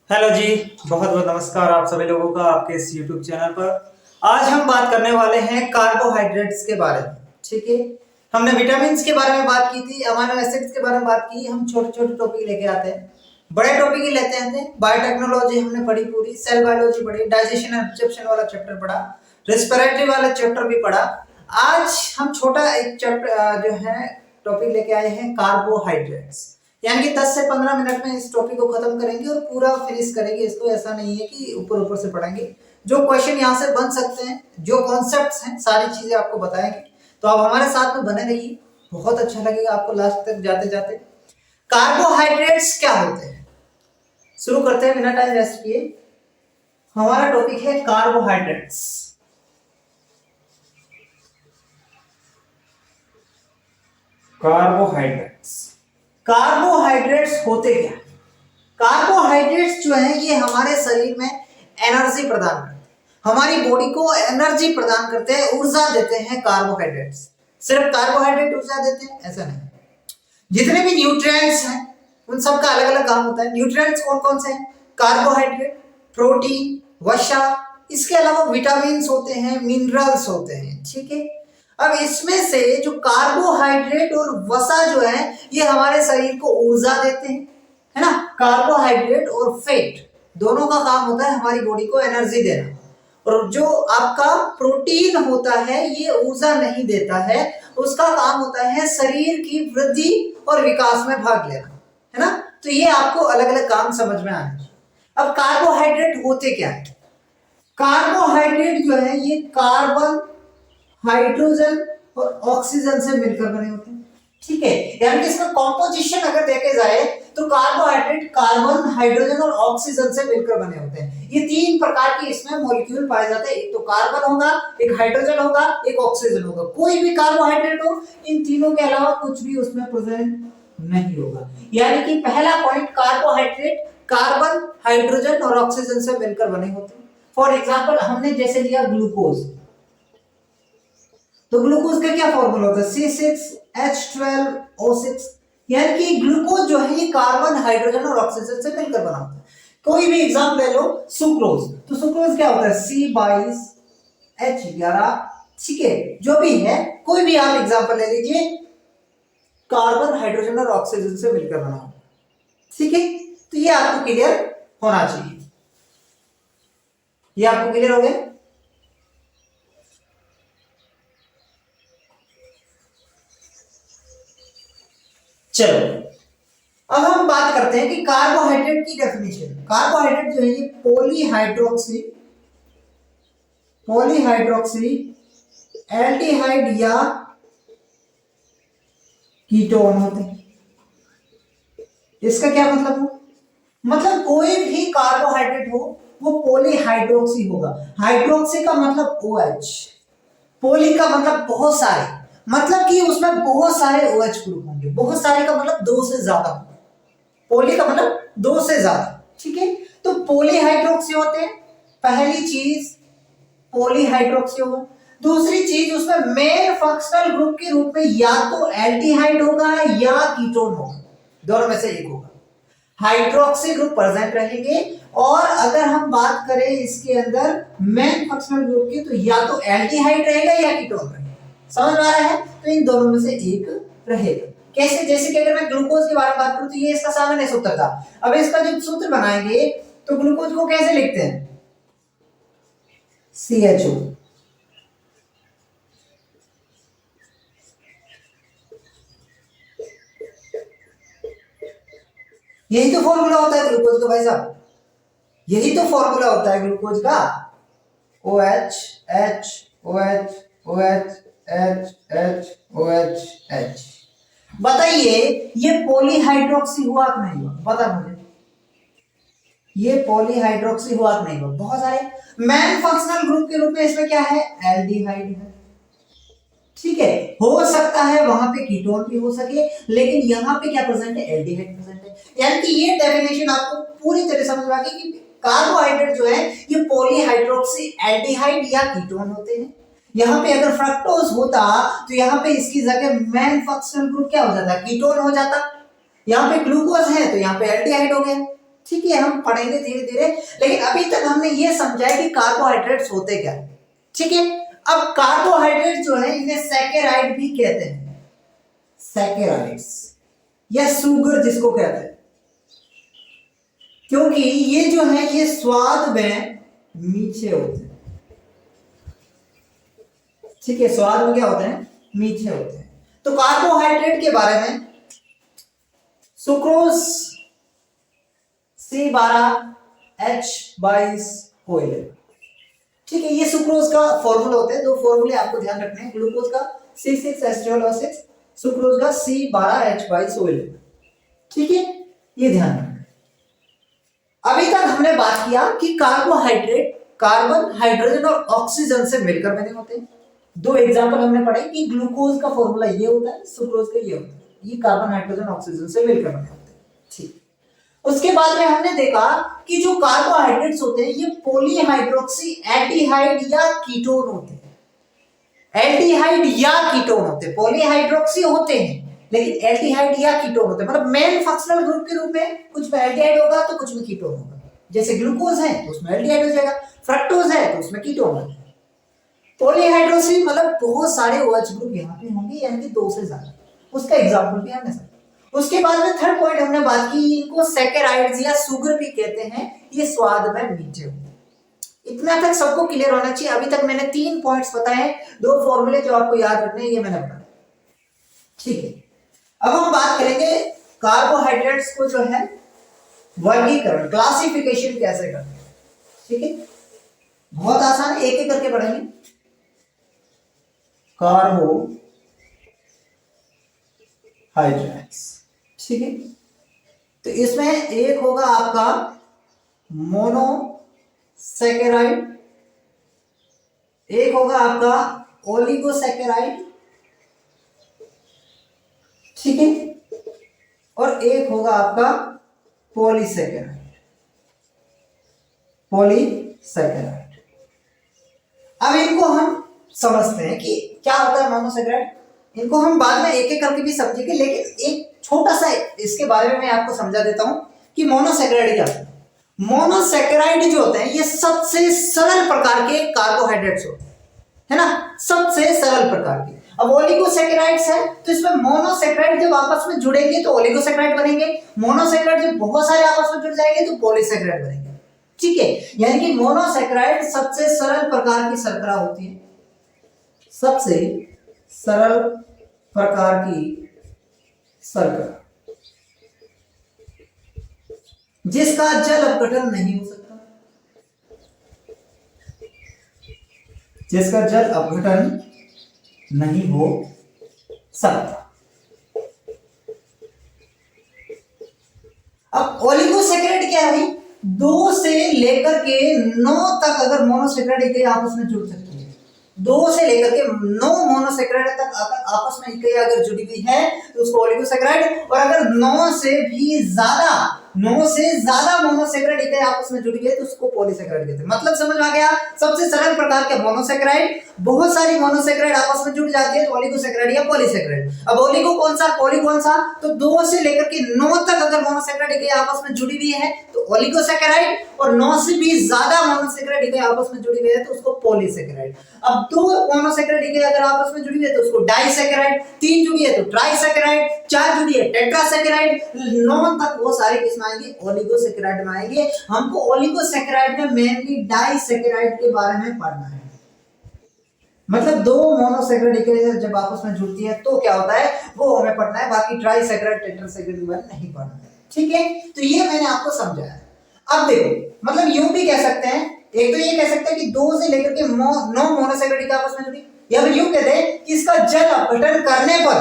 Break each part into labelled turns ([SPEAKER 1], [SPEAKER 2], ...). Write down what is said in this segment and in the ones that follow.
[SPEAKER 1] Hello जी। बहुत बहुत नमस्कार आप सभी लोगों का आपके इस YouTube चैनल पर। आज हम बात करने वाले हैं कार्बोहाइड्रेट्स के बारे में। ठीक है, हमने विटामिन्स के बारे में बात की थी, अमीनो एसिड्स के बारे में बात की। हम छोटे छोटे टॉपिक लेके आते हैं, बड़े टॉपिक ही लेते हैं। बायोटेक्नोलॉजी हमने पढ़ी पूरी, सेल बायोलॉजी पढ़ी, डाइजेशन एंड एब्जॉर्प्शन वाला चैप्टर पढ़ा, रेस्पिरेटरी वाला चैप्टर भी पढ़ा। आज हम छोटा एक चैप्टर जो है टॉपिक लेके आए हैं कार्बोहाइड्रेट्स, यानी कि 10 से 15 मिनट में इस टॉपिक को खत्म करेंगे और पूरा फिनिश करेंगे इसको। ऐसा नहीं है कि ऊपर ऊपर से पढ़ेंगे, जो क्वेश्चन यहाँ से बन सकते हैं, जो कॉन्सेप्ट्स हैं, सारी चीजें आपको बताएंगे। तो आप हमारे साथ में बने रहिए, बहुत अच्छा लगेगा आपको लास्ट तक जाते जाते। कार्बोहाइड्रेट्स क्या होते हैं, शुरू करते हैं बिना टाइम वेस्ट किए। हमारा टॉपिक है कार्बोहाइड्रेट्स। कार्बोहाइड्रेट्स कार्बोहाइड्रेट्स होते क्या? कार्बोहाइड्रेट्स जो है ये हमारे शरीर में एनर्जी प्रदान करते हैं, हमारी बॉडी को एनर्जी प्रदान करते हैं, ऊर्जा देते हैं। कार्बोहाइड्रेट्स सिर्फ कार्बोहाइड्रेट ऊर्जा देते हैं ऐसा नहीं, जितने भी न्यूट्रिएंट्स हैं उन सब का अलग अलग काम होता है। न्यूट्रिएंट्स कौन कौन से हैं? कार्बोहाइड्रेट, प्रोटीन, वसा, इसके अलावा विटामिन होते हैं, मिनरल्स होते हैं। ठीक है, अब इसमें से जो कार्बोहाइड्रेट और वसा जो है ये हमारे शरीर को ऊर्जा देते हैं, है ना। कार्बोहाइड्रेट और फैट दोनों का काम होता है हमारी बॉडी को एनर्जी देना, और जो आपका प्रोटीन होता है ये ऊर्जा नहीं देता है, उसका काम होता है शरीर की वृद्धि और विकास में भाग लेना, है ना। तो ये आपको अलग अलग काम समझ में आना चाहिए। अब कार्बोहाइड्रेट होते क्या है? कार्बोहाइड्रेट जो है ये कार्बन, हाइड्रोजन और ऑक्सीजन से मिलकर बने होते हैं। ठीक है, यानी कि इसका कॉम्पोजिशन अगर देखे जाए तो कार्बोहाइड्रेट कार्बन, हाइड्रोजन और ऑक्सीजन से मिलकर बने होते हैं। ये तीन प्रकार के इसमें मॉलिक्यूल पाए जाते हैं, एक तो कार्बन होगा, एक हाइड्रोजन होगा, एक ऑक्सीजन होगा। कोई भी कार्बोहाइड्रेट हो, इन तीनों के अलावा कुछ भी उसमें प्रेजेंट नहीं होगा। यानी कि पहला पॉइंट, कार्बोहाइड्रेट कार्बन, हाइड्रोजन और ऑक्सीजन से मिलकर बने होते हैं। फॉर एग्जाम्पल हमने जैसे लिया ग्लूकोज, तो ग्लूकोज का क्या फॉर्मूला होता है? C6H12O6। यानी कि ग्लूकोज जो है ये कार्बन, हाइड्रोजन और ऑक्सीजन से मिलकर बना होता है। कोई भी एग्जांपल ले लो, सुक्रोज, तो सुक्रोज क्या होता है? C22H11। ठीक है, जो भी है कोई भी आप एग्जांपल ले लीजिए, कार्बन, हाइड्रोजन और ऑक्सीजन से मिलकर बना होता है। ठीक है, तो ये आपको क्लियर होना चाहिए। ये आपको क्लियर हो गया? चलो अब हम बात करते हैं कि कार्बोहाइड्रेट की डेफिनेशन। कार्बोहाइड्रेट जो है ये पॉलीहाइड्रोक्सी एल्डिहाइड या कीटोन होते हैं। इसका क्या मतलब हो? मतलब कोई भी कार्बोहाइड्रेट हो वो पॉलीहाइड्रोक्सी होगा। हाइड्रोक्सी का मतलब OH, पोली का मतलब बहुत सारे, मतलब कि उसमें बहुत सारे OH ग्रुप होंगे। बहुत सारे का मतलब दो से ज्यादा, पोली का मतलब दो से ज्यादा। ठीक है, तो पॉलीहाइड्रोक्सी होते हैं। पहली चीज पॉलीहाइड्रोक्सी होगा, दूसरी चीज उसमें मेन फंक्शनल ग्रुप के रूप में या तो एल्डिहाइड होगा या कीटोन होगा, दोनों में से एक होगा। हाइड्रोक्सी ग्रुप प्रेजेंट रहेंगे, और अगर हम बात करें इसके अंदर मेन फंक्शनल ग्रुप की, तो या तो एल्डिहाइड रहेगा या कीटोन रहेगा। समझ में आ रहा है? तो इन दोनों में से एक रहेगा। कैसे? जैसे कि अगर मैं ग्लूकोज के बारे में बात करूं तो ये इसका सामान्य सूत्र था। अब इसका जब सूत्र बनाएंगे तो ग्लूकोज को कैसे लिखते हैं? CHO। यही तो फॉर्मूला होता है ग्लूकोज का भाई साहब, यही तो फॉर्मूला होता है ग्लूकोज का। OH H OH OH H H OH H। बताइए ये पॉलीहाइड्रोक्सी हुआ कि नहीं हुआ? बता मुझे, ये पॉलीहाइड्रोक्सी हुआ कि नहीं हुआ? बहुत सारे मेन फंक्शनल ग्रुप के रूप में इसमें क्या है? एल्डिहाइड है। ठीक है, हो सकता है वहां पे कीटोन भी हो सके, लेकिन यहाँ पे क्या प्रेजेंट है? एल्डिहाइड प्रेजेंट है। यानी कि ये डेफिनेशन आपको पूरी तरह समझ में आ गई कि कार्बोहाइड्रेट जो है ये पॉलीहाइड्रोक्सी एल्डिहाइड या कीटोन होते हैं। यहाँ पे अगर फ्रक्टोज होता तो यहाँ पे इसकी जगह मेन फंक्शनल ग्रुप क्या हो जाता? कीटोन हो जाता। यहाँ पे ग्लूकोज है तो यहाँ पे एल्डिहाइड हो गया। ठीक है, हम पढ़ेंगे धीरे धीरे, लेकिन अभी तक हमने ये समझा है कि कार्बोहाइड्रेट्स होते क्या है। ठीक है, अब कार्बोहाइड्रेट जो है इन्हें सैकेराइड भी कहते हैं, सैकेराइड्स या शुगर जिसको कहते हैं, क्योंकि ये जो है ये स्वाद में मीठे होते हैं। ठीक है, स्वाद में क्या होते हैं, मीठे होते हैं। तो कार्बोहाइड्रेट के बारे में सुक्रोज C12H22O11। ठीक है, ये सुक्रोज का फॉर्मूला होता है, दो फॉर्मूले आपको ध्यान रखने हैं, ग्लूकोज का C6H12O6, सुक्रोज का C12H22O11। ठीक है, ये ध्यान रखना। अभी तक हमने बात किया कि कार्बोहाइड्रेट कार्बन, हाइड्रोजन और ऑक्सीजन से मिलकर बने होते हैं। दो एग्जांपल हमने पढ़े कि ग्लूकोज का फॉर्मूला ये होता है, सुक्रोज का ये होता है, ये कार्बन, हाइड्रोजन, ऑक्सीजन से मिलकर बने होते हैं। ठीक, उसके बाद में हमने देखा कि जो कार्बोहाइड्रेट्स होते हैं ये पॉलीहाइड्रोक्सी एल्डिहाइड या कीटोन होते हैं, एल्डिहाइड या कीटोन होते हैं, पॉलीहाइड्रोक्सी होते हैं लेकिन एल्डिहाइड या कीटोन होते हैं, मतलब मेन फंक्शनल ग्रुप के रूप में कुछ में एल्डिहाइड होगा तो कुछ में कीटोन होगा। जैसे ग्लूकोज है तो उसमें एल्डिहाइड हो जाएगा, फ्रक्टोज है तो उसमें कीटोन होगा। पॉलीहाइड्रोक्सी मतलब बहुत सारे OH ग्रुप यहाँ पे होंगे, यानी कि 2 से ज्यादा, उसका एग्जांपल भी हमने समझा। उसके बाद में थर्ड पॉइंट हमने बात की, इनको सैकेराइड्स या शुगर भी कहते हैं, ये स्वाद में मीठे होते हैं। इतना तक सबको क्लियर होना चाहिए। अभी तक मैंने 3 पॉइंट्स बताए, 2 फॉर्मूले जो आपको याद रखने हैं ये मैंने बताया। ठीक है, अब हम बात करेंगे कार्बोहाइड्रेट्स को जो है वर्गीकरण, क्लासिफिकेशन कैसे करते हैं। ठीक है, बहुत आसान है, एक एक करके पढ़ेंगे। कार्बोहाइड्रेट्स, ठीक है, तो इसमें एक होगा आपका मोनोसैकेराइड, एक होगा आपका ओलिगोसैकेराइड, ठीक है, और एक होगा आपका पॉलीसैकेराइड, पॉलीसैकेराइड। अब इनको हम समझते हैं कि क्या होता है मोनोसैकेराइड, इनको हम बाद में एक एक करके भी समझेंगे, लेकिन एक छोटा सा इसके बारे में मैं आपको समझा देता हूं कि मोनोसैकेराइड क्या होता है। मोनोसैकेराइड जो होते हैं ये सबसे सरल प्रकार के कार्बोहाइड्रेट्स होते हैं, है ना, सबसे सरल प्रकार के। अब ओलिगोसैकेराइड्स है तो इसमें मोनोसैकेराइड जब आपस में जुड़ेंगे तो ओलिगोसैकेराइड बनेंगे, मोनोसैकेराइड जब बहुत सारे आपस में जुड़ जाएंगे तो पॉलीसैकेराइड बनेंगे। ठीक है, यानी कि मोनोसैकेराइड सबसे सरल प्रकार की शर्करा होती है, सबसे सरल प्रकार की शर्करा जिसका जल अपघटन नहीं हो सकता, जिसका जल अपघटन नहीं हो सकता। अब ओलिगोसैकेराइड क्या है, 2 से लेकर के 9 तक अगर मोनोसैकेराइड आपस में जुड़ सकती है, 2 से लेकर के 9 मोनोसैकेराइड तक अगर आपस में इकाई अगर जुड़ी हुई है तो उसको ओलिगोसैकेराइड, और अगर 9 से ज्यादा मोनोसैकेराइड इकाई आपस में जुड़ी हुई है तो उसको पॉलीसैकेराइड कहते हैं। मतलब समझ आ गया, सबसे सरल प्रकार के मोनोसैकेराइड, बहुत सारी मोनोसैकेराइड आपस में जुड़ जाती है तो ओलिगोसैकेराइड या पॉलीसैकेराइड। अब ओलिगो कौन सा, पॉली कौन सा, तो 2 से लेकर के 9 तक अगर मोनोसैकेराइड इकाई आपस में जुड़ी हुई है तो ओलिगोसैकेराइड, और 9 से भी ज्यादा मोनोसैकेराइड इकाई आपस में जुड़ी हुई है तो उसको पॉलीसैकेराइड। अब 2 मोनोसैकेराइड इकाई अगर आपस में जुड़ी हुई है तो उसको डाइसैकेराइड, 3 जुड़ी है तो ट्राइसैकेराइड, 4 जुड़ी है टेट्रासैकेराइड, 9 तक वो सारे किस्म आएंगे ओलिगोसैकेराइड में आएंगे। हमको ओलिगोसैकेराइड में मेनली डाइसैकेराइड के बारे में पढ़ना है, मतलब 2 मोनोसैकेराइड इकाई जब आपस में जुड़ती है तो क्या होता है वो हमें पढ़ना है, बाकी ट्राइसैकेराइड, टेट्रासैकेराइड के बारे में नहीं पढ़ना है। ठीक है, तो ये मैंने आपको समझाया। अब देखो, मतलब यूं भी कह सकते हैं, एक तो ये कह सकते हैं कि 2 से लेकर के 9 मोनोसैकेराइड आपस में जुड़ी, या फिर यूं कहते हैं कि इसका जल अपघटन करने पर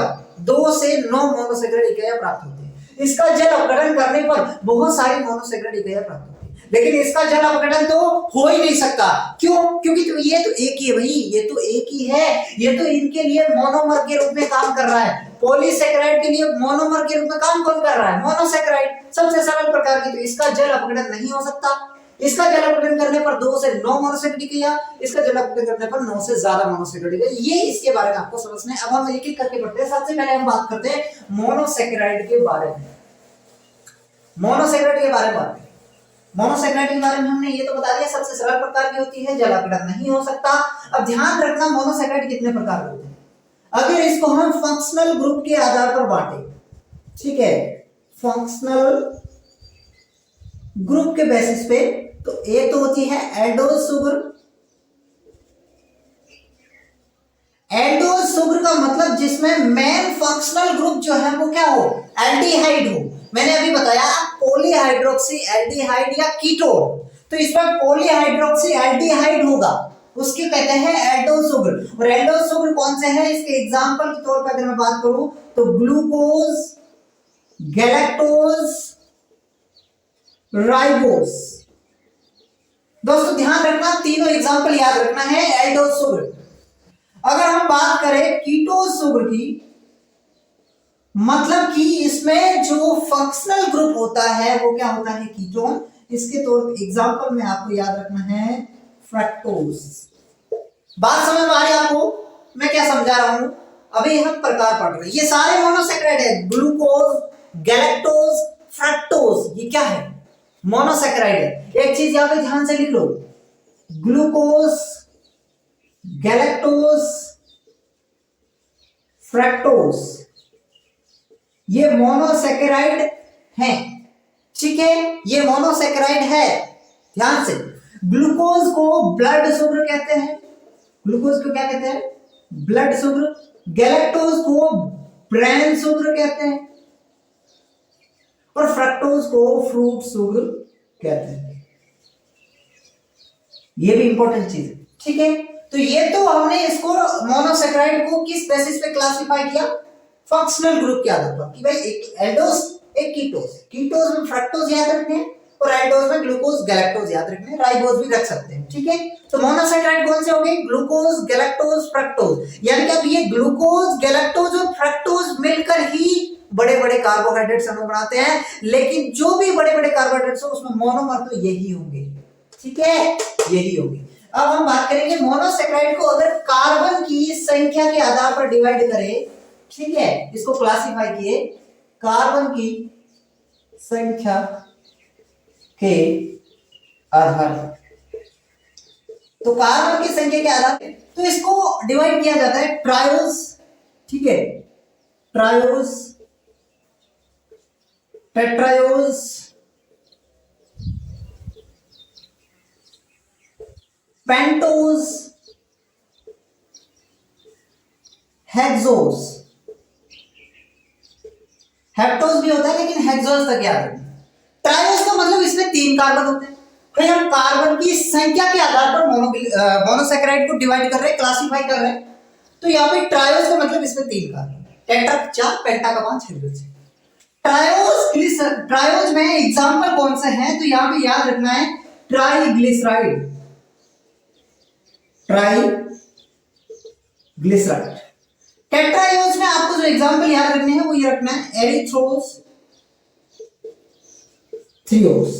[SPEAKER 1] 2 से 9 मोनोसैकेराइड इकाइयां प्राप्त होती है। इसका जल अपघटन करने पर बहुत सारी मोनोसैकेराइड इकाइयां प्राप्त होती है, लेकिन इसका जल अपघटन तो हो ही नहीं सकता। क्यों? क्योंकि तो ये तो एक ही है भाई, ये तो एक ही है, ये तो इनके लिए मोनोमर के रूप में काम कर रहा है। पॉलीसैकेराइड के लिए मोनोमर के रूप में काम कौन कर रहा है? मोनोसैकेराइड, सबसे सरल प्रकार की। तो इसका जल अपघटन नहीं हो सकता। इसका जल अपघटन करने पर 2 से 9 मोनोसैकेराइड इकाइयां, इसका जल अपघटन करने पर 9 से ज्यादा मोनोसैकेराइड इकाइयां। ये इसके बारे में आपको समझना है। अब हम एक एक करके पढ़ते हैं। सबसे पहले हम बात करते हैं मोनोसैकेराइड के बारे में। मोनोसैकेराइड के बारे में बात करें मोनोसैकेराइड के बारे में हमने ये तो बता दिया, सबसे सरल प्रकार की होती है, जलापीड़न नहीं हो सकता। अब ध्यान रखना मोनोसैकेराइड कितने प्रकार के होते हैं। अगर इसको हम फंक्शनल ग्रुप के आधार पर बांटे, ठीक है, फंक्शनल ग्रुप के बेसिस पे, तो एक तो होती है एल्डोज सुगर। एल्डोज सुगर का मतलब जिसमें मेन फंक्शनल ग्रुप जो है वो क्या हो, एल्डिहाइड हो। मैंने अभी बताया पॉलीहाइड्रोक्सी एल्डिहाइड या कीटोन, तो इसमें पॉलीहाइड्रोक्सी एल्डिहाइड होगा, उसके कहते हैं एल्डोज सुगर। और एल्डोज सुगर कौन से हैं, इसके एग्जांपल के तौर पर अगर मैं बात करूं तो ग्लूकोज, गैलेक्टोज, राइबोज। दोस्तों ध्यान रखना, तीनों एग्जांपल याद रखना है एल्डोज सुगर। अगर हम बात करें कीटोज सुगर की, मतलब कि इसमें जो फंक्शनल ग्रुप होता है वो क्या होता है, कीटोन। इसके तौर एग्जांपल में आपको याद रखना है फ्रक्टोज। बात समझ में आ रही है आपको, मैं क्या समझा रहा हूं। अभी हम प्रकार पढ़ रहे हैं, ये सारे मोनोसैकेराइड है, ग्लूकोज, गैलेक्टोज, फ्रक्टोज, ये क्या है, मोनोसैकेराइड है। एक चीज यहां पे ध्यान से लिख लो, ग्लूकोज, गैलेक्टोज, फ्रक्टोज, ये मोनोसैकेराइड हैं, ठीक है, ये मोनोसैकेराइड है। ध्यान से, ग्लूकोज को ब्लड शुगर कहते हैं, ग्लूकोज को क्या कहते हैं, ब्लड शुगर। गैलेक्टोज को ब्रेन शुगर कहते हैं, और फ्रक्टोज को फ्रूट शुगर कहते हैं। ये भी इंपॉर्टेंट चीज है, ठीक है। तो ये तो हमने इसको मोनोसैकेराइड को किस बेसिस पे क्लासिफाई किया, फंक्शनल ग्रुप के आधार पर, कि भाई एक एल्डोज एक कीटोज, कीटोज में फ्रक्टोज याद रखने हैं और एल्डोज में ग्लूकोज, गैलेक्टोज याद रखने हैं, राइबोज भी रख सकते हैं, ठीक है। तो मोनोसैकेराइड कौन से हो गए, ग्लूकोज, गैलेक्टोज, फ्रक्टोज। यानी कि ये ग्लूकोज, गैलेक्टोज और फ्रक्टोज मिलकर ही बड़े बड़े कार्बोहाइड्रेट्स अणु बनाते हैं, लेकिन जो भी बड़े बड़े कार्बोहाइड्रेट्स हो उसमें मोनोमर तो यही होंगे, ठीक है, यही होंगे। अब हम बात करेंगे मोनोसैकेराइड को अगर कार्बन की संख्या के आधार पर डिवाइड करें, ठीक है, इसको क्लासिफाई किए कार्बन की संख्या के आधार पर, तो कार्बन की संख्या के आधार पर तो इसको डिवाइड किया जाता है ट्रायोज, ठीक है, ट्रायोज, टेट्रायोज, पेंटोज, हेक्सोज। हेप्टोज भी होता है लेकिन हेक्सोज तक याद रखना। ट्रायोज का मतलब इसमें 3 कार्बन होते हैं। भाई हम कार्बन की संख्या के आधार पर मोनोसैकेराइड को डिवाइड कर रहे हैं, क्लासिफाई कर रहे हैं, तो यहाँ पे ट्रायोज का मतलब इसमें 3 कार्बन, टेट्रा 4, पेंटा का 5, हेक्सोज। ट्रायोज में एग्जांपल कौन से हैं, तो यहाँ पे याद रखना है ट्राइग्लिसराइड, ट्राइग्लिसराइड। टेट्रायोज में आपको जो एग्जांपल याद रखने हैं वो ये रखना है एरिथ्रोज, थ्रियोज।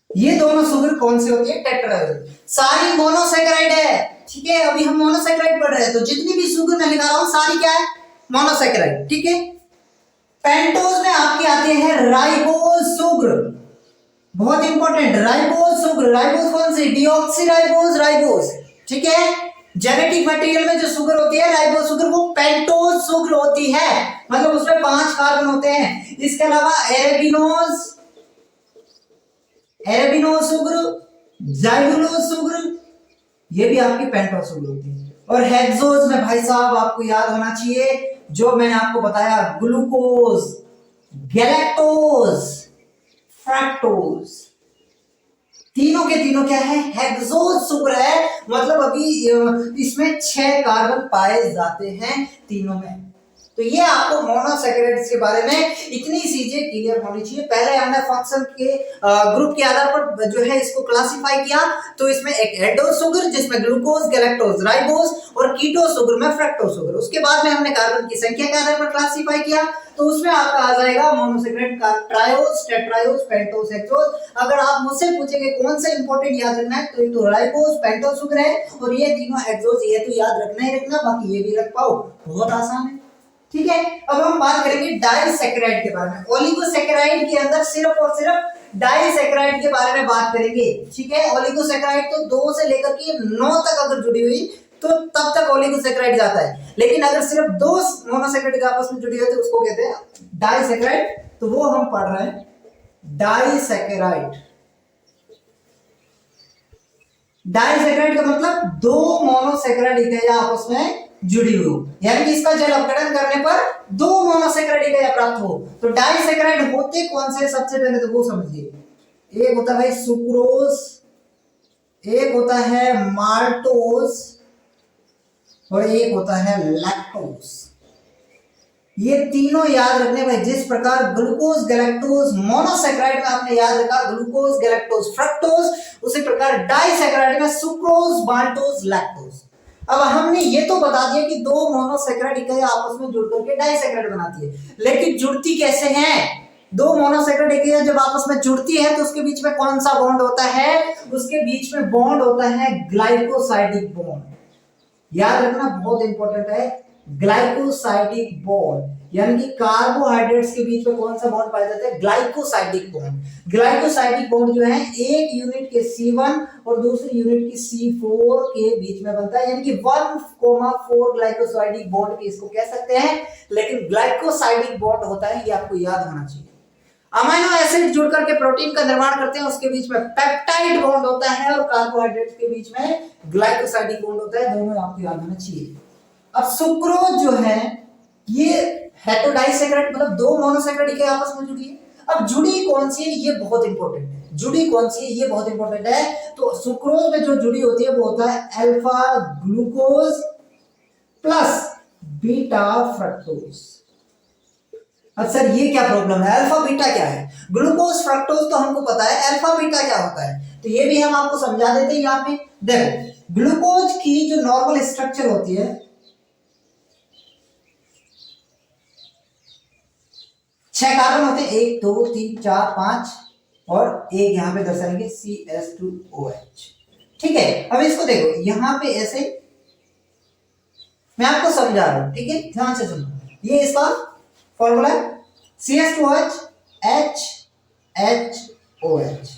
[SPEAKER 1] ये दोनों शुगर कौन से होती है, टेट्रायोज। सारी मोनोसैकेराइड है, ठीक है। अभी हम मोनोसैकेराइड पढ़ रहे हैं, तो जितनी भी शुगर मैं लिखा रहा हूं सारी क्या है, मोनोसैकेराइड, ठीक है। पेंटोज में आपके आते हैं राइबोज शुगर, बहुत इंपॉर्टेंट, राइबोज शुगर। राइबोज कौन सी, डीऑक्सीराइबोज राइबोज, ठीक है। जेनेटिक मटेरियल में जो शुगर होती है राइबोज शुगर, वो पेंटोज शुगर होती है, मतलब उसमें 5 कार्बन होते हैं। इसके अलावा एरेबिनोज, एरेबिनोज शुगर, जाइगुलोज शुगर, ये भी आपकी पेंटोज शुगर होती है। और हेक्सोज में भाई साहब आपको याद होना चाहिए जो मैंने आपको बताया, ग्लूकोज, गैलेक्टोज, फ्रक्टोज, तीनों के तीनों क्या है, हेक्सोज शुगर है। मतलब अभी इसमें 6 कार्बन पाए जाते हैं तीनों में। तो ये आपको मोनोसैकेराइड्स के बारे में इतनी चीजें क्लियर होनी चाहिए। पहले हमने फंक्शन के ग्रुप के आधार पर जो है इसको क्लासिफाई किया, तो इसमें एक एल्डोज शुगर जिसमें ग्लूकोज, गैलेक्टोज, राइबोज, और कीटोज शुगर में फ्रक्टोज शुगर। उसके बाद में हमने कार्बन की संख्या के आधार पर क्लासिफाई किया, तो उसमें आपका आ जाएगा मोनोसैकेराइड का ट्रायोज, टेट्रायोज, पेंटोज, हेक्सोज। अगर आप मुझसे पूछेंगे कौन सा इंपॉर्टेंट याद रखना है, तो राइबोज, पेंटोज शुगर है, और ये तीनों हेक्सोज, ये तो याद रखना ही रखना, बाकी ये भी रख पाओ, बहुत आसान है। ठीक है। अब हम बात करेंगे डाइसैकेराइड के बारे में। ओलिगोसैकेराइड के अंदर सिर्फ और सिर्फ डाइसैकेराइड के बारे में बात करेंगे, ठीक है। ओलिगोसैकेराइड तो 2 से लेकर के 9 तक अगर जुड़ी हुई तो तब तक ओलिगोसैकेराइड जाता है, लेकिन अगर सिर्फ 2 मोनोसैकेराइड आपस में जुड़ी हुई तो उसको कहते हैं डाइसैकेराइड। तो वो हम पढ़ रहे हैं डाइसैकेराइड। डाइसैकेराइड का मतलब 2 मोनोसैकेराइड इकाइयां आपस में जुड़ी हुई, यानी कि इसका जल अपघटन करने पर 2 मोनोसैकेराइड इकाइयां प्राप्त हो। तो डाइसैकेराइड होते कौन से, सबसे पहले तो वो समझिए। एक होता है सुक्रोज, एक होता है माल्टोज और एक होता है लैक्टोज। ये तीनों याद रखने में, जिस प्रकार ग्लूकोज गैलेक्टोज मोनोसैकेराइड में आपने याद रखा ग्लूकोज गैलेक्टोज फ्रक्टोज, उसी प्रकार डाइसैकेराइड में सुक्रोज माल्टोज लैक्टोज। अब हमने ये तो बता दिया कि 2 मोनोसैकेराइड इकाइयां आपस में जुड़ करके डाइसैकेराइड बनाती है, लेकिन जुड़ती कैसे हैं? 2 मोनोसैकेराइड इकाइयां जब आपस में जुड़ती है तो उसके बीच में कौन सा बॉन्ड होता है? उसके बीच में बॉन्ड होता है ग्लाइकोसाइडिक बॉन्ड। याद रखना बहुत इंपॉर्टेंट है, ग्लाइकोसाइडिक बॉन्ड, यानी कि कार्बोहाइड्रेट्स के बीच में कौन सा बॉन्ड पाया जाता है? Glycosidic bond. ग्लाइकोसाइडिक बॉन्ड जो है एक यूनिट के C1 और दूसरी यूनिट की C4 के बीच में बनता है, यानी कि 1,4 ग्लाइकोसाइडिक बॉन्ड भी इसको कह सकते हैं, लेकिन ग्लाइकोसाइडिक बॉन्ड होता है, ये आपको याद होना चाहिए। अमीनो एसिड जुड़ करके प्रोटीन का निर्माण करते हैं, उसके बीच में पेप्टाइड बॉन्ड होता है और कार्बोहाइड्रेट्स के बीच में ग्लाइकोसाइडिक बॉन्ड होता है, दोनों आपको याद होना चाहिए। अब सुक्रोज जो है ये है तो डाइसैकेराइड, मतलब 2 मोनोसैकेराइड इकाइयां आपस में जुड़ी है। अब जुड़ी कौन सी है ये बहुत इंपॉर्टेंट है, जुड़ी कौन सी है ये बहुत इंपॉर्टेंट है। तो सुक्रोज में जो जुड़ी होती है वो होता है alpha glucose plus beta fructose. अब सर ये क्या प्रॉब्लम है, अल्फा बीटा क्या है? ग्लूकोज फ्रक्टोज तो हमको पता है, अल्फा बीटा क्या होता है? तो ये भी हम आपको समझा देते हैं। यहाँ पे देखो, ग्लूकोज की जो नॉर्मल स्ट्रक्चर होती है 6 कार्बन होते हैं, 1 2 3 4 5 और एक यहां पे दर्शाएंगे CH2OH, ठीक है। अब इसको देखो, यहां पे ऐसे मैं आपको समझा रहा हूं, ठीक है, ध्यान से सुनो। ये इसका formula CH2OH H H OH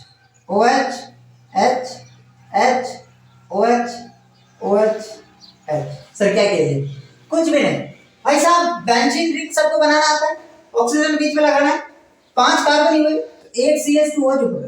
[SPEAKER 1] OH H H OH OH H। Sir क्या कहिए? कुछ भी नहीं भाई साहब, बेंजीन रिंग सबको बनाना आता है, ऑक्सीजन बीच में लगाना है, 5 कार्बन ही हुए, एक CH2OH ऊपर।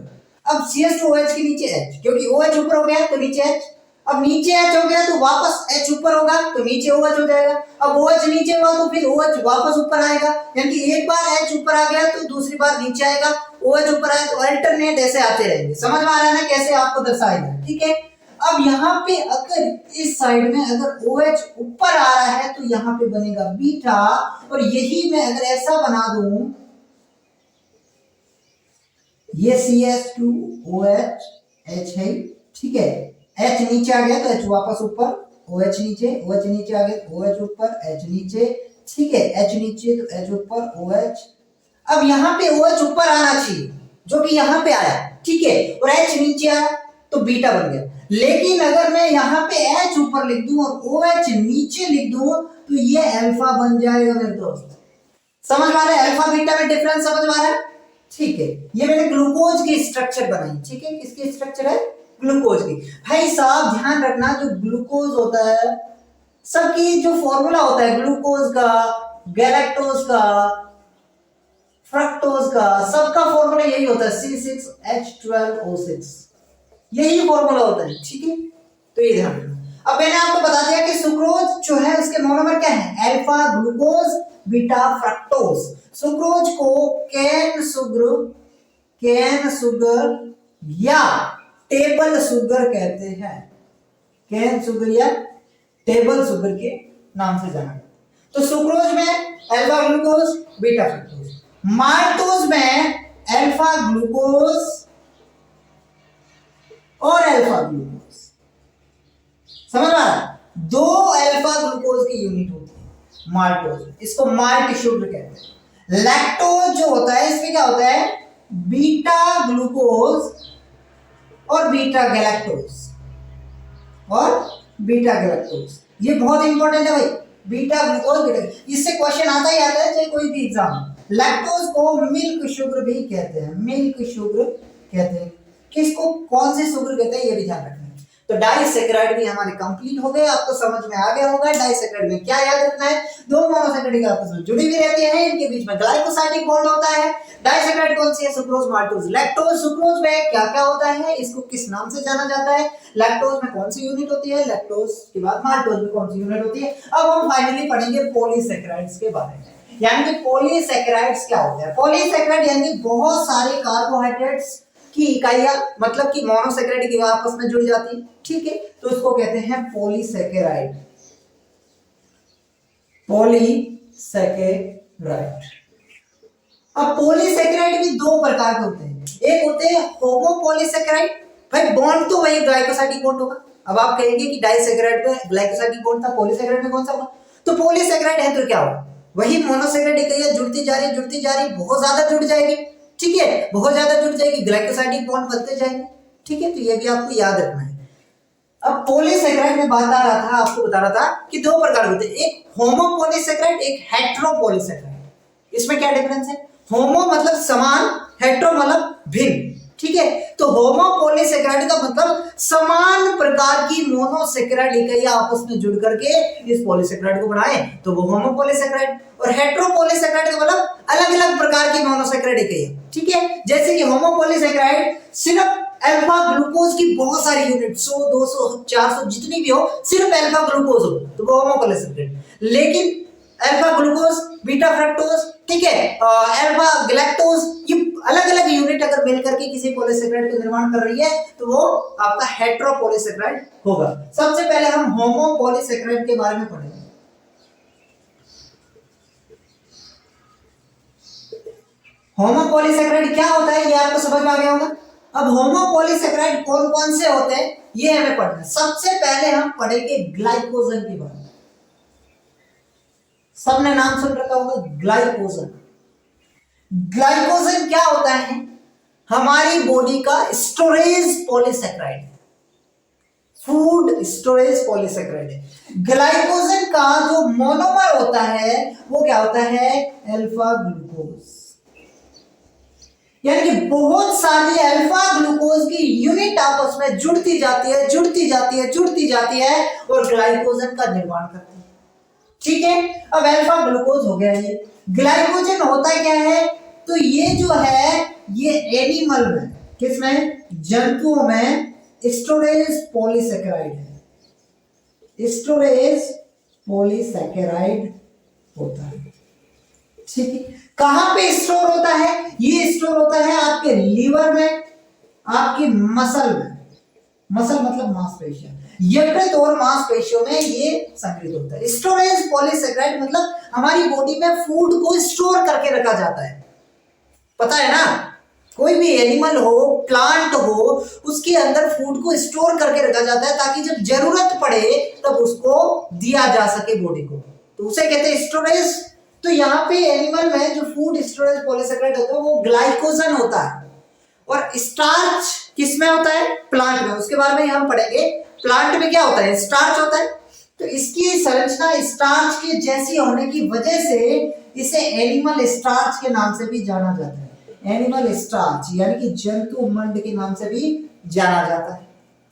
[SPEAKER 1] अब CH2OH के नीचे H, क्योंकि OH ऊपर हो गया तो नीचे H। अब नीचे H हो गया तो वापस H ऊपर होगा तो नीचे OH हो जाएगा। अब OH नीचे हुआ तो फिर OH वापस ऊपर आएगा, यानी कि एक बार H ऊपर आ गया तो दूसरी बार नीचे आएगा, OH ऊपर आया तो अल्टरनेट ऐसे आते रहेंगे। समझ में आ रहा है ना कैसे आपको दर्शाएगा, ठीक है। अब यहाँ पे अगर इस साइड में अगर OH ऊपर आ रहा है तो यहाँ पे बनेगा बीटा, और यही मैं अगर ऐसा बना दूं, ये CH2OH H है, ठीक है, H नीचे आ गया तो H वापस ऊपर, OH नीचे, OH नीचे आ गया तो OH ऊपर, H नीचे, ठीक है, H नीचे तो H ऊपर, OH। अब यहाँ पे OH ऊपर आना चाहिए जो कि यहाँ पे आया, ठीक है, और H नीचे आया तो बीटा बन गया। लेकिन अगर मैं यहाँ पे H ऊपर लिख दूं और OH नीचे लिख दूं तो ये अल्फा बन जाएगा मेरे दोस्त। समझ में आ रहा है अल्फा बीटा में डिफरेंस? समझ में आ रहा है, ठीक है। ये मैंने ग्लूकोज की स्ट्रक्चर बनाई, ठीक है, किसकी स्ट्रक्चर है? ग्लूकोज की। भाई साहब ध्यान रखना, जो ग्लूकोज होता है सबकी जो फॉर्मूला होता है ग्लूकोज का, गैलेक्टोज का, फ्रक्टोज का, सबका फॉर्मूला यही होता है C6H12O6, यही फॉर्मूला होता है, ठीक है। तो ये ध्यान रखना। अब मैंने आपको बता दिया कि सुक्रोज जो है उसके मोनोमर क्या है? Alpha glucose beta fructose. Sucrose को कैन सुगर या टेबल सुगर कहते हैं, कैन सुगर या टेबल सुगर के नाम से जाना। तो सुक्रोज में alpha glucose beta fructose, maltose में अल्फा ग्लूकोज और अल्फा ग्लूकोज। समझ रहा है? 2 अल्फा ग्लूकोज की यूनिट होती है माल्टोज, इसको माल्ट शुगर कहते हैं। लैक्टोज जो होता है इसमें क्या होता है? बीटा ग्लूकोज और बीटा गैलेक्टोज, और बीटा गैलेक्टोज। ये बहुत इंपॉर्टेंट है भाई, बीटा ग्लूकोज बीटा, इससे क्वेश्चन आता ही आता है चाहे कोई भी एग्जाम। लैक्टोज को मिल्क शुगर भी कहते हैं, मिल्क शुगर कहते हैं। किसको कौन सी शुगर कहते हैं ये भी ध्यान रखना है। तो डाइसैकेराइड भी हमारे कंप्लीट हो गए, आपको समझ में आ गया होगा। डाइसैकेराइड में क्या याद रखना है, दो मोनोसैकेराइड आपस में जुड़ी हुई रहती है, इनके बीच में ग्लाइकोसाइडिक बॉन्ड होता है। डाइसैकेराइड कौन सी है, सुक्रोज माल्टोज लैक्टोज। सुक्रोज में क्या क्या होता है, इसको किस नाम से जाना जाता है, लैक्टोज में कौन सी यूनिट होती है, लैक्टोज के बाद माल्टोज में कौन सी यूनिट होती है। अब हम फाइनली पढ़ेंगे पॉलीसैकेराइड्स के बारे में, यानी कि पॉलीसैकेराइड्स क्या होते हैं। पॉलीसैकेराइड यानी बहुत सारे कार्बोहाइड्रेट्स की इकाइयां, मतलब कि मोनोसैकेराइड की आपस में जुड़ जाती है, ठीक है, तो उसको कहते हैं पॉलीसैकेराइड। पॉलीसैकेराइड। अब पॉलीसैकेराइड भी दो प्रकार के होते हैं, एक होते हैं होमोपॉलीसैकेराइड, भाई बॉन्ड तो वही ग्लाइकोसाइडिक बॉन्ड होगा। अब आप कहेंगे कि डाइसैकेराइड में ग्लाइकोसाइडिक बॉन्ड था, पॉलीसैकेराइड में कौन सा होगा, तो पॉलीसैकेराइड है तो क्या होगा, वही मोनोसैकेराइड इकाइयां जुड़ती जा रही बहुत ज्यादा जुड़ जाएगी, ठीक है, बहुत ज्यादा जुड़ जाएगी, ग्लाइकोसाइडिक बॉन्ड बनते जाएंगे, ठीक है, तो ये भी आपको याद रखना है। अब पॉलीसैकेराइड में बात आ रहा था, आपको बता रहा था कि दो प्रकार होते हैं, एक होमोपॉलीसैकेराइड, एक हेटेरोपॉलीसैकेराइड। इसमें क्या डिफरेंस है, होमो मतलब समान, हेटेरो मतलब भिन्न, ठीक है, तो होमोपॉलीसैकेराइड का मतलब समान प्रकार की मोनोसैकेराइड इकाइयां आपस में जुड़ करके इस पॉलीसैकेराइड को बनाए तो वो होमोपॉलीसैकेराइड। और हेटेरोपॉलीसैकेराइड का मतलब अलग अलग प्रकार की मोनोसैकेराइड इकाइयां, ठीक है, जैसे कि होमोपॉलीसैकेराइड सिर्फ अल्फा ग्लूकोज की बहुत सारी यूनिट 100 200 400 जितनी भी हो, सिर्फ अल्फा ग्लूकोज हो तो वो होमोपॉलीसैकेराइड। लेकिन अल्फा ग्लूकोज, बीटा फ्रक्टोज, ठीक है, अल्फा गैलेक्टोज, ये अलग अलग यूनिट अगर मिल करके किसी पॉलीसैकेराइड का निर्माण कर रही है तो वो आपका हेटेरोपॉलीसैकेराइड होगा। सबसे पहले हम होमोपॉलीसैकेराइड के बारे में पढ़ेंगे। होमोपॉलीसैकेराइड क्या होता है ये आपको समझ में आ गया होगा। अब होमोपॉलीसैकेराइड कौन कौन से होते हैं ये हमें पढ़ना है। सबसे पहले हम पढ़ेंगे ग्लाइकोजन के बारे में। सबने नाम सुन रखा होगा ग्लाइकोजन। ग्लाइकोजन क्या होता है, हमारी बॉडी का storage polysaccharide, food storage polysaccharide है। ग्लाइकोजन का जो मोनोमर होता है वो क्या होता है, अल्फा ग्लूकोज, यानी कि बहुत सारी अल्फा ग्लूकोज की यूनिट आपस में जुड़ती जाती है और ग्लाइकोजन का निर्माण करती है, ठीक है। अब अल्फा ग्लूकोज हो गया, ये ग्लाइकोजन होता क्या है, तो ये जो है ये एनिमल में, किसमें, जंतुओं में स्टोरेज पॉलीसैकेराइड है, स्टोरेज पॉलीसैकेराइड होता है, ठीक है। कहां पे स्टोर होता है, ये स्टोर होता है आपके लीवर में, आपकी मसल में, मसल मतलब मांसपेशियां, यकृत और मांसपेशियों में ये संग्रहित होता है। स्टोरेज पॉलीसैकेराइड मतलब हमारी बॉडी में फूड को स्टोर करके रखा जाता है, पता है ना, कोई भी एनिमल हो, प्लांट हो, उसके अंदर फूड को स्टोर करके रखा जाता है ताकि जब जरूरत पड़े तब उसको दिया जा सके बॉडी को, तो उसे कहते हैं स्टोरेज। तो यहाँ पे एनिमल में जो फूड स्टोरेज पॉलीसैकेराइड होता है वो ग्लाइकोजन होता है, और स्टार्च किसमें होता है, प्लांट में, उसके बारे में हम पढ़ेंगे। प्लांट में क्या होता है, स्टार्च होता है, तो इसकी संरचना स्टार्च के जैसी होने की वजह से इसे एनिमल स्टार्च के नाम से भी जाना जाता है, एनिमल स्टार्च यानी कि जंतु मंड के नाम से भी जाना जाता है।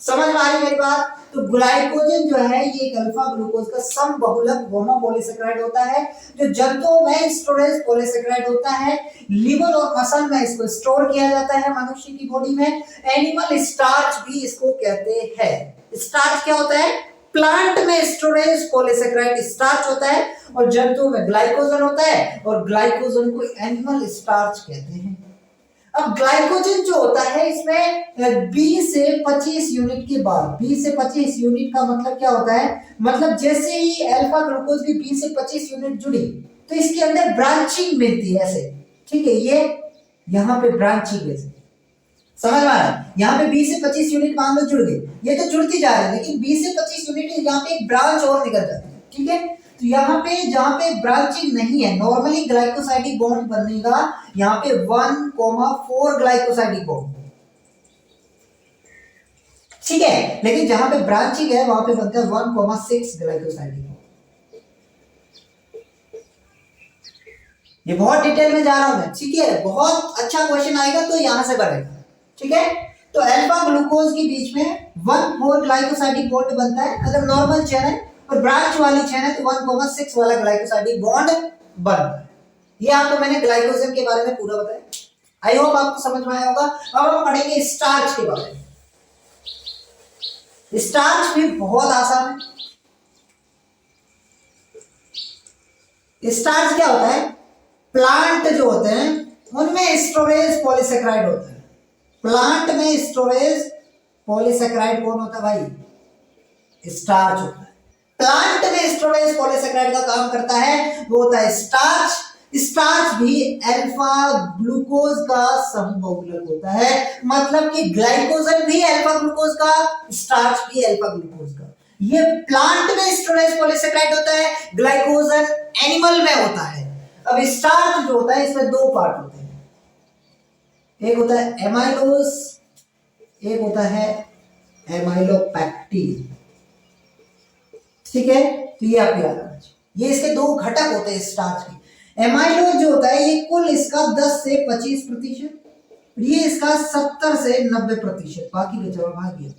[SPEAKER 1] समझ में आ रही मेरी बात। तो ग्लाइकोजन जो है ये एक अल्फा ग्लूकोज का समबहुलक होमोपॉलीसैकेराइड होता है जो जंतुओं में स्टोरेज पॉलीसैकेराइड होता है, लिवर और मसल में इसको स्टोर किया जाता है मनुष्य की बॉडी में। एनिमल स्टार्च भी इसको कहते हैं। स्टार्च क्या होता है, प्लांट में स्टोरेज पॉलीसैकेराइड स्टार्च होता है और जंतुओं में ग्लाइकोजन होता है, और ग्लाइकोजन को एनिमल स्टार्च कहते हैं। अब ग्लाइकोजन जो होता है इसमें 20 से 25 यूनिट के बाद, 20 से 25 यूनिट का मतलब क्या होता है, मतलब जैसे ही अल्फा ग्लूकोज की 20 से 25 यूनिट जुड़ी तो इसके अंदर ब्रांचिंग मिलती है ऐसे, ठीक है, ये यहाँ पे ब्रांचिंग है, समझ में आ रहा है। यहाँ पे 20 से 25 यूनिट मान लो जुड़ गई, ये तो जुड़ती जा रही है, लेकिन 20 से 25 यूनिट यहाँ पे एक ब्रांच और निकल जाती है, ठीक है। तो यहाँ पे जहाँ पे ब्रांचिंग नहीं है, नॉर्मली ग्लाइकोसाइडिक बॉन्ड बनेगा यहाँ पे 1,4 ग्लाइकोसाइडिक बॉन्ड, ठीक है, लेकिन जहां पे ब्रांचिंग है वहां पे बनता है 1,6 ग्लाइकोसाइडिक बॉन्ड। ये बहुत डिटेल में जा रहा हूं मैं, ठीक है, बहुत अच्छा क्वेश्चन आएगा तो यहां से बढ़ेगा, ठीक है। तो अल्फा ग्लूकोज के बीच में 1,4 ग्लाइकोसाइडिक बॉन्ड बनता है अगर नॉर्मल चेन है, और ब्रांच वाली चेन है तो 1,6 वाला ग्लाइकोसाइडिक बॉन्ड बनता है। ये आपको मैंने ग्लाइकोजन के बारे में पूरा बताया, आई होप आपको समझ में आया होगा। अब हम पढ़ेंगे स्टार्च के बारे में। स्टार्च भी बहुत आसान है। स्टार्च क्या होता है, प्लांट जो होते हैं उनमें स्टोरेज पॉलीसेकेराइड होता है। प्लांट में स्टोरेज पॉलीसेकेराइड कौन होता है भाई, स्टार्च होता है। प्लांट में स्टोरेज पॉलीसेकेराइड का काम करता है वो होता है स्टार्च। स्टार्च भी अल्फा ग्लूकोज का समबहुलक होता है, मतलब कि ग्लाइकोजन भी अल्फा ग्लूकोज का, स्टार्च भी अल्फा ग्लूकोज का। ये प्लांट में स्टोरेज पॉलीसेकेराइड होता है, ग्लाइकोजन एनिमल में होता है। अब स्टार्च जो होता है इसमें दो पार्ट होते हैं, एक होता है एमाइलोज, एक होता है एमाइलोपेक्टिन, ठीक है। तो ये आपको याद रखना चाहिए, ये इसके दो घटक होते हैं स्टार्च के। एमाइलोज जो होता है ये कुल इसका 10 से 25%, ये इसका 70 से 90%, बाकी बचा हुआ भाग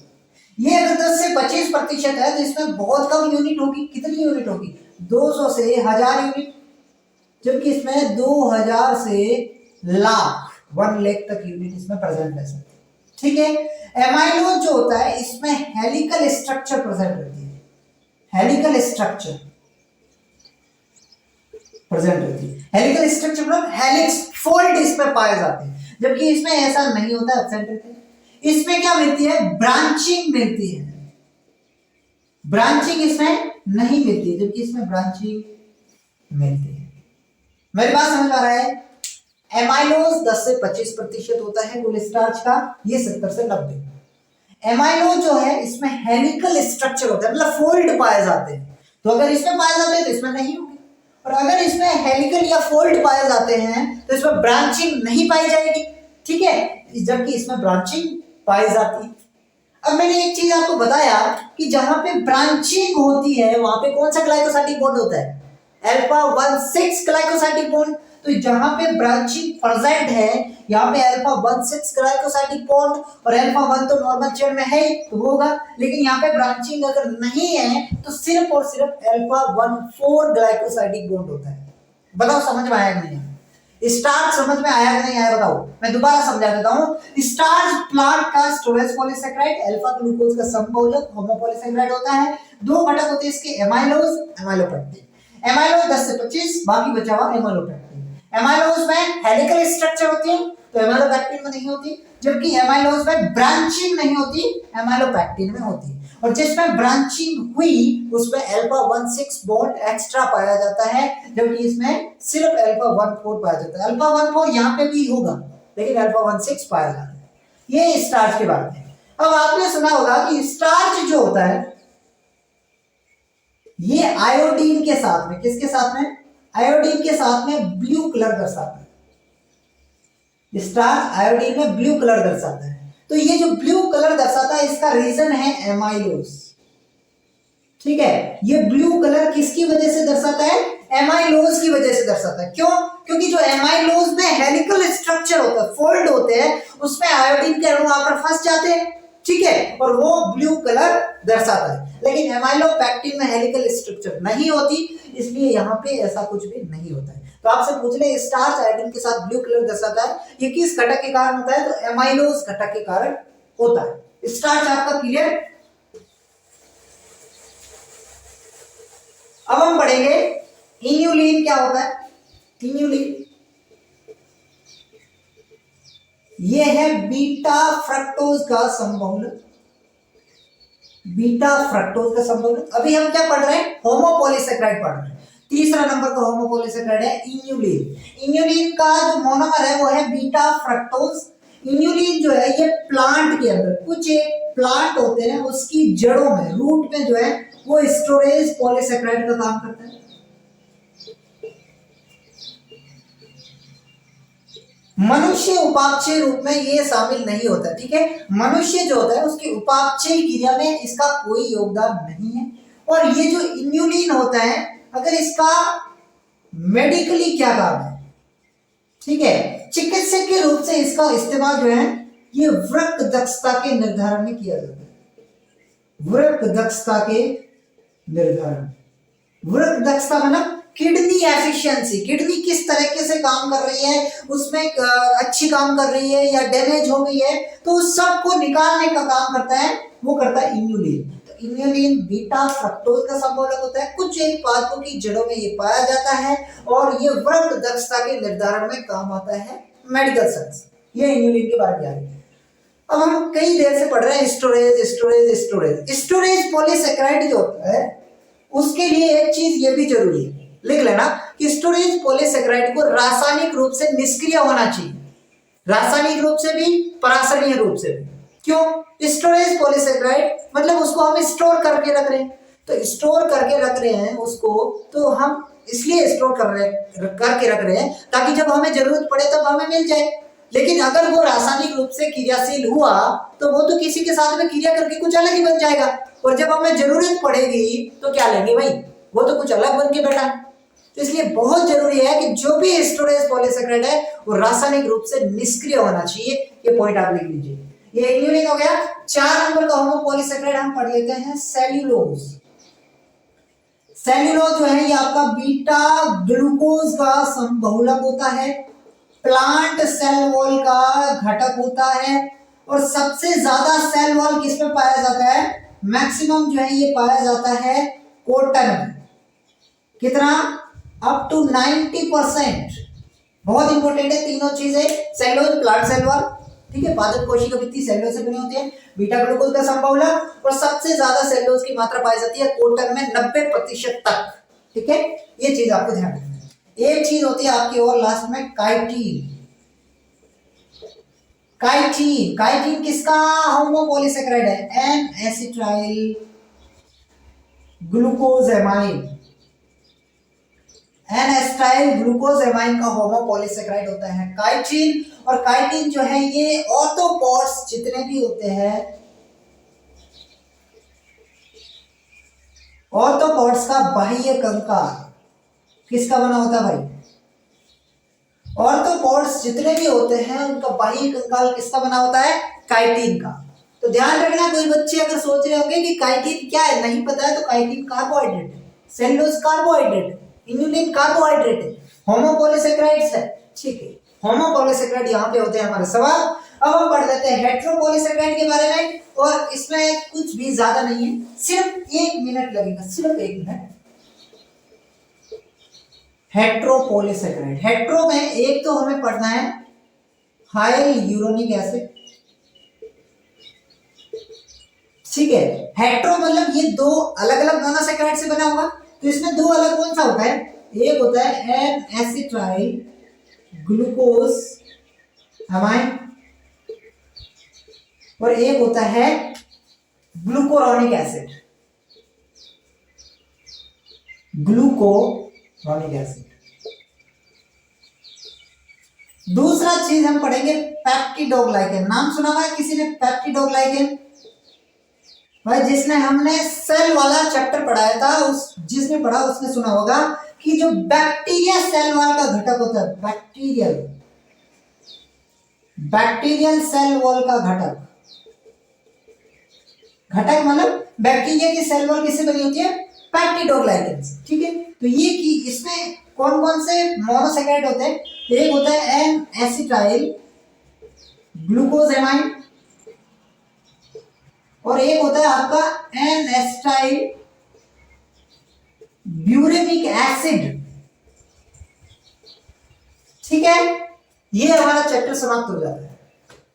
[SPEAKER 1] ये अगर 10 से 25% है तो इसमें बहुत कम यूनिट होगी। कितनी यूनिट होगी, 200 से 1000 यूनिट, जबकि इसमें 2000 से लाख 1 लाख तक यूनिट इसमें प्रेजेंट रह सकती है, ठीक है। एमाइलोज जो होता है इसमें हेलिकल स्ट्रक्चर प्रेजेंट रहती है, हेलिकल स्ट्रक्चर प्रेजेंट रहती है। हेलिकल स्ट्रक्चर मतलब हेलिक्स फोल्ड इसमें पाए जाते हैं, जबकि इसमें ऐसा नहीं होता, एब्सेंट रहते हैं। इसमें क्या मिलती है, ब्रांचिंग मिलती है, ब्रांचिंग इसमें नहीं मिलती है, जबकि इसमें ब्रांचिंग मिलती है। मेरी बात समझ आ रहा है। एमाइलोज 10 से 25% होता है कुल स्टार्च का, ये 70 से 90। एमाइलोज जो है इसमें हेलिकल स्ट्रक्चर होता है, मतलब फोल्ड पाए जाते हैं। तो अगर इसमें पाए जाते हैं तो इसमें नहीं होंगे, और अगर इसमें हेलिकल या फोल्ड पाए जाते हैं तो इसमें ब्रांचिंग नहीं पाई जाएगी, ठीक है, जबकि इसमें ब्रांचिंग पाई जाती है। अब मैंने एक चीज आपको बताया कि जहां पे ब्रांचिंग होती है वहां पे कौन सा ग्लाइकोसाइडिक बॉन्ड होता है, अल्फा 1,6 ग्लाइकोसाइडिक बॉन्ड। तो जहां पे ब्रांचिंग प्रेजेंट है यहाँ पे अल्फा 1,6 ग्लाइकोसाइडिक बॉन्ड, और अल्फा 1 तो नॉर्मल चेन में है तो होगा, लेकिन यहाँ पे ब्रांचिंग अगर नहीं है तो सिर्फ और सिर्फ अल्फा 1,4 ग्लाइकोसाइडिक बॉन्ड होता है। बताओ समझ में आया नहीं, स्टार्च समझ में आया कि नहीं आया बताओ, मैं दोबारा समझा देता हूँ। स्टार्च प्लांट का स्टोरेज पॉलीसेकेराइड, अल्फा ग्लूकोज का समबहुलक होमोपॉलीसेकेराइड होता है। दो घटक होते हैं इसके, एमाइलोज एमाइलोपेक्टिन। एमाइलोज 10 से 25, बाकी बचा हुआ एमाइलोपेक्टिन। एमाइलोज में हेलिकल स्ट्रक्चर होती है तो एमाइलोपेक्टिन में नहीं होती, जबकि एमाइलोज में ब्रांचिंग नहीं होती, एमाइलोपेक्टिन में होती है। और जिसमें ब्रांचिंग हुई उसमें अल्फा 1,6 बॉन्ड एक्स्ट्रा पाया जाता है, जबकि इसमें सिर्फ अल्फा 1,4 पाया जाता है। अल्फा 1,4 यहाँ पे भी होगा लेकिन अल्फा 1,6 पाया जाता है। ये स्टार्च के बारे में। अब आपने सुना होगा कि स्टार्च जो होता है ये आयोडीन के साथ में, किसके साथ में, आयोडीन के साथ में ब्लू कलर दर्शाता है। स्टार्च आयोडीन में ब्लू कलर दर्शाता है। तो ये जो ब्लू कलर दर्शाता है इसका रीजन है एमाइलोज, ठीक है। ये ब्लू कलर किसकी वजह से दर्शाता है, एमाइलोज की वजह से दर्शाता है। क्यों, क्योंकि जो एमाइलोज में हेलिकल स्ट्रक्चर होता है, फोल्ड होते हैं, उसमें आयोडीन के अणु आकर फंस जाते हैं, ठीक है, और वो ब्लू कलर दर्शाता है। लेकिन एमाइलोपेक्टिन में हेलिकल स्ट्रक्चर नहीं होती, इसलिए यहाँ पे ऐसा कुछ भी नहीं होता है। तो आपसे पूछ ले स्टार्च आयोडीन के साथ ब्लू कलर दर्शाता है, ये किस घटक के कारण होता है, तो एमाइलोज घटक के कारण होता है। स्टार्च आपका क्लियर। अब हम पढ़ेंगे इन्यूलिन क्या होता है। इन्यूलिन ये है बीटा फ्रक्टोज का समबहुलक, बीटा फ्रक्टोज का समबहुलक। अभी हम क्या पढ़ रहे हैं, होमोपॉलीसेकेराइड पढ़ रहे हैं। तीसरा नंबर का होमोपॉलीसेकेराइड है इन्यूलिन। इन्यूलिन का जो मोनोमर है वो है बीटा फ्रक्टोज। इन्यूलिन जो है ये प्लांट के अंदर, कुछ एक प्लांट होते हैं उसकी जड़ों में, रूट में जो है वो स्टोरेज पॉलीसेकेराइड का काम करता है। मनुष्य उपापचय रूप में ये शामिल नहीं होता, ठीक है। मनुष्य जो होता है उसकी उपापचय क्रिया में इसका कोई योगदान नहीं है। और ये जो इन्यूलिन होता है अगर इसका मेडिकली क्या काम है, ठीक है। चिकित्सक के रूप से इसका इस्तेमाल जो है ये वृक्क दक्षता के निर्धारण में किया जाता है। वृक्क दक्षता के निर्धारण, वृक्क दक्षता मतलब किडनी एफिशिएंसी, किडनी किस तरीके से काम कर रही है, उसमें अच्छी काम कर रही है या डैमेज हो गई है, तो उस सब को निकालने का काम करता है, वो करता है इन्युलिन। तो इन्युलिन बीटा फ्रक्टोज का संबोधक होता है, कुछ एक पादपों की जड़ों में ये पाया जाता है और ये वृक्क दक्षता के निर्धारण में काम आता है मेडिकल साइंस। ये इन्युलिन की बात जारी है। अब हम कई देर से पढ़ रहे हैं storage storage storage. Storage polysaccharide जो होता है उसके लिए एक चीज ये भी जरूरी है, लिख लेना कि स्टोरेज पॉलीसेकेराइड को रासायनिक रूप से निष्क्रिय होना चाहिए, रासायनिक रूप से भी परासरणीय रूप से भी। क्यों? स्टोरेज पॉलीसेकेराइड मतलब उसको हम स्टोर करके रख रहे हैं, तो स्टोर करके रख रहे हैं उसको, तो हम इसलिए स्टोर करके रख रहे हैं ताकि जब हमें जरूरत पड़े तब हमें मिल जाए। लेकिन अगर वो रासायनिक रूप से क्रियाशील हुआ तो वो तो किसी के साथ में क्रिया करके कुछ अलग ही बन जाएगा, और जब हमें जरूरत पड़ेगी तो क्या लेंगे भाई, वो तो कुछ अलग बन के बैठा है। तो इसलिए बहुत जरूरी है कि जो भी स्टोरेज पॉलीसेकेराइड है वो रासायनिक रूप से निष्क्रिय होना चाहिए। ये पॉइंट आप लिख लीजिए। ये इन्युलिन हो गया। 4 नंबर का होमोपॉलीसेकेराइड हम पढ़ लेते हैं सेल्यूलोज। सेल्यूलोज जो है ये आपका बीटा ग्लूकोज का बहुलक होता है, प्लांट सेल वॉल का घटक होता है, और सबसे ज्यादा सेल वॉल किसमें पाया जाता है, मैक्सिमम जो है ये पाया जाता है कॉटन में। कितना? Up to 90%। बहुत इंपॉर्टेंट है तीनों चीजें, सेल्यूलोज, प्लांट सेल वॉल, ठीक है, पादप कोशिका भित्ति सेल्यूलोज से बनी होती है, बीटा ग्लूकोज का समबाहुलक, और सबसे ज्यादा सेल्यूलोज की मात्रा पाई जाती है कॉटन में 90% तक। ठीक है, ये चीज आपको ध्यान रखना है। एक चीज होती है आपकी और लास्ट में काइटिन। काइटिन, काइटिन किसका होमोपॉलीसेकेराइड है, N acetyl glucosamine. N acetyl glucosamine का होमोपॉलीसेकेराइड होता है काइटिन। और काइटिन जो है ये ऑर्थोपोड्स जितने भी होते हैं, ऑर्थोपोड्स का बाह्य कंकाल किसका बना होता है भाई, ऑर्थोपोड्स जितने भी होते हैं उनका बाह्य कंकाल किसका बना होता है, काइटिन का। तो ध्यान रखना, कोई बच्चे अगर सोच रहे होंगे कि काइटिन क्या है, नहीं पता है, तो काइटिन कार्बोहाइड्रेट है, सेल्यूलोज कार्बोहाइड्रेट है, इन्युलिन कार्बोहाइड्रेट है, होमोपॉलीसेकेराइड्स है। ठीक है, होमोपॉलीसेकेराइड यहाँ पे होते हैं हमारे सवाल। अब हम पढ़ लेते हैं हेट्रोपॉलीसेकेराइड के बारे में, और इसमें कुछ भी ज्यादा नहीं है, सिर्फ 1 मिनट लगेगा, सिर्फ 1 मिनट। हेट्रोपॉलीसेकेराइड, हेट्रो में एक तो हमें पढ़ना है हाइलुरोनिक एसिड। ठीक है, हेट्रो मतलब ये 2 अलग अलग मोनोसेकेराइड से बना होगा, तो इसमें 2 अलग कौन सा होता है, एक होता है एन एसिटाइल ग्लूकोज अमाइन, और एक होता है ग्लूकोरोनिक एसिड, ग्लूकोरोनिक एसिड। दूसरा चीज हम पढ़ेंगे पेप्टिडोग्लाइकेन। नाम सुना हुआ है किसी ने पेप्टिडोग्लाइकेन? भाई जिसने हमने सेल वाला चैप्टर पढ़ाया था, उस जिसने पढ़ा उसने सुना होगा कि जो बैक्टीरिया सेल वॉल का घटक होता है, बैक्टीरियल सेल वॉल का घटक, घटक मतलब बैक्टीरिया की सेल वॉल किससे बनी होती है, पेप्टिडोग्लाइकेन। ठीक है, तो ये कि इसमें कौन कौन से मोनोसेकेराइड होते हैं, एक होता है एन एसिटाइल ग्लूकोजेमाइन, और एक होता है आपका एन एसिटाइल ब्यूरेमिक एसिड। ठीक है, ये हमारा चैप्टर समाप्त हो जाता है।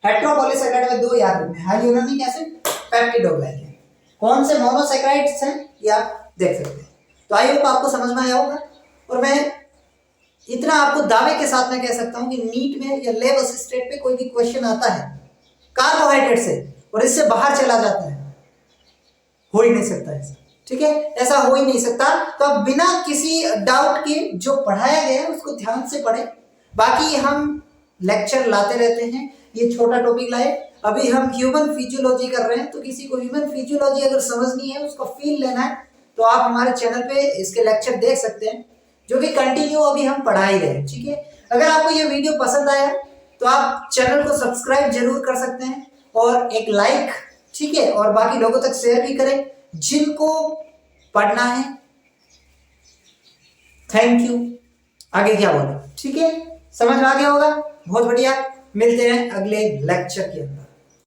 [SPEAKER 1] हेट्रोपॉलीसेकेराइड में 2 याद रखना है, हाइलुरोनिक एसिड, पेप्टिडोग्लाइकेन। कौन से मोनोसेकेराइड्स हैं ये आप देख सकते हैं। तो आई होप आपको समझ में आया होगा, और मैं इतना आपको दावे के साथ में कह सकता हूं कि नीट में या लैब असिस्टेंट पे कोई भी क्वेश्चन आता है कार्बोहाइड्रेट से और इससे बाहर चला जाता है, हो ही नहीं सकता ऐसा। ठीक है, ऐसा हो ही नहीं सकता। तो अब बिना किसी डाउट के जो पढ़ाया गया है उसको ध्यान से पढ़ें। बाकी हम लेक्चर लाते रहते हैं, ये छोटा टॉपिक लाए, अभी हम ह्यूमन फिजियोलॉजी कर रहे हैं, तो किसी को ह्यूमन फिजियोलॉजी अगर समझनी है, उसका फील लेना है, तो आप हमारे चैनल पे इसके लेक्चर देख सकते हैं, जो कि कंटिन्यू अभी हम पढ़ा ही रहे हैं। ठीक है, अगर आपको ये वीडियो पसंद आया तो आप चैनल को सब्सक्राइब जरूर कर सकते हैं और एक लाइक, ठीक है, और बाकी लोगों तक शेयर भी करें जिनको पढ़ना है। Thank you. आगे क्या बोले, ठीक है, समझ में आ गया होगा, बहुत बढ़िया। मिलते हैं अगले लेक्चर के अंदर।